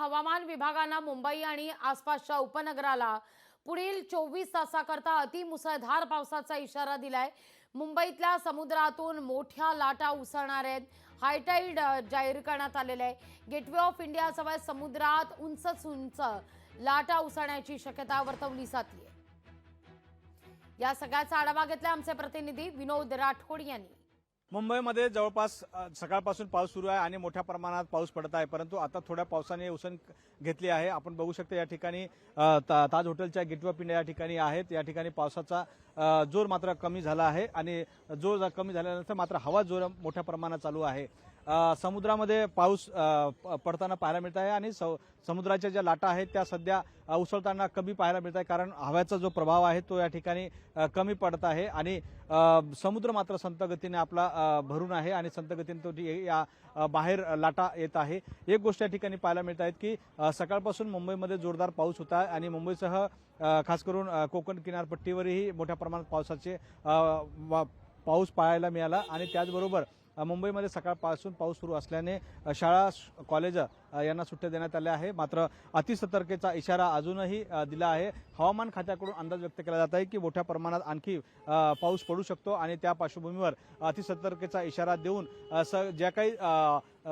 हवामान विभागानं मुंबई आणि आसपासच्या उपनगराला पुढील 24 तासाकरता अतिमुसळधार पावसाचा इशारा दिलाय। मुंबईतल्या समुद्रातून मोठ्या लाटा उसळणार आहेत। हायटाइड जाहीर करण्यात आलेले आहे। गेटवे ऑफ इंडिया जवळ समुद्रात उंच लाटा उसळण्याची शक्यता वर्तवली जाते। या सगळ्याचा आढावा घेतला आमचे प्रतिनिधी विनोद राठोड यांनी। मुंबईमध्ये जवळपास सकाळपासून पाऊस सुरू आहे आणि मोठ्या प्रमाणात पाऊस पडत आहे, परंतु आता थोड्या पावसाने उसण घेतली आहे। आपण बघू शकतो या ठिकाणी ताज हॉटेलच्या गेटवे ऑफ इंडिया या ठिकाणी आहेत। या ठिकाणी पावसाचा जोर मात्र कमी झाला आहे आणि जोर कमी झाल्यानंतर मात्र हवा जोर मोठ्या प्रमाणात चालू आहे। समुद्रामध्ये पाऊस पडताना पाहायला मिळत आहे आणि समुद्राच्या ज्या लाटा आहेत त्या सध्या उसळताना कमी पाहायला मिळत आहे, कारण हवेचा जो प्रभाव आहे तो या ठिकाणी कमी पडत आहे आणि समुद्र मात्र संत गतीने आपला भरून आहे आणि संत गतीने तो या बाहेर लाटा येत आहे। एक गोष्ट या ठिकाणी पाहायला मिळत आहे की सकाळपासून मुंबईमध्ये जोरदार पाऊस होता आणि मुंबईसह खास करून कोकण किनारपट्टीवरही मोठ्या प्रमाणात पाऊस पाहायला मिळाला आणि त्याचबरोबर मुंबईमध्ये सकाळपासून पाऊस सुरू असल्याने शाळा कॉलेज यांना सुट्ट्या देण्यात आल्या आहे। मात्र अतिसतर्कतेचा इशारा अजूनही दिला आहे। हवामान खात्याकडून अंदाज व्यक्त केला जात आहे की मोठ्या प्रमाणात आणखी पाऊस पडू शकतो आणि त्या पार्श्वभूमीवर अतिसतर्कतेचा इशारा देऊन ज्या काही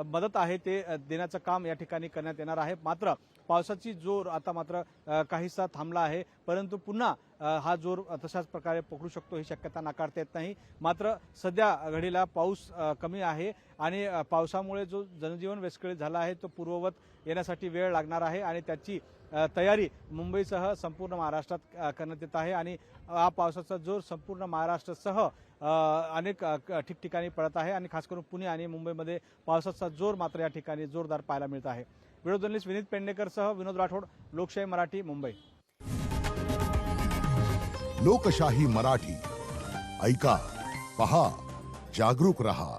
मदत आहे ते देण्याचं काम या ठिकाणी करण्यात येणार आहे। मात्र पावसाची जोर आता मात्र काहीसा थांबला आहे, परंतु पुन्हा हा जोर तशाच प्रकारे पकडू शकतो ही शक्यता नाकारता येत नाही। मात्र सध्या घडीला पाऊस कमी आहे आणि पावसामुळे जो जनजीवन विस्कळीत झाला आहे तो पूर्ववत येण्यासाठी वेळ लागणार आहे आणि त्याची तयारी मुंबईसह संपूर्ण महाराष्ट्रात करण्यात येत आहे आणि हा पावसाचा जोर संपूर्ण महाराष्ट्रासह अनेक ठिकठिकाणी पडत आहे आणि खास करून पुणे आणि मुंबईमध्ये पावसाचा जोर मात्र या ठिकाणी जोरदार पाहायला मिळत आहे। व्हिडिओ जर्नलिस्ट विनीत पेडणेकरसह विनोद राठोड, लोकशाही मराठी, मुंबई। लोकशाही मराठी ऐका, पहा, जागरूक रहा।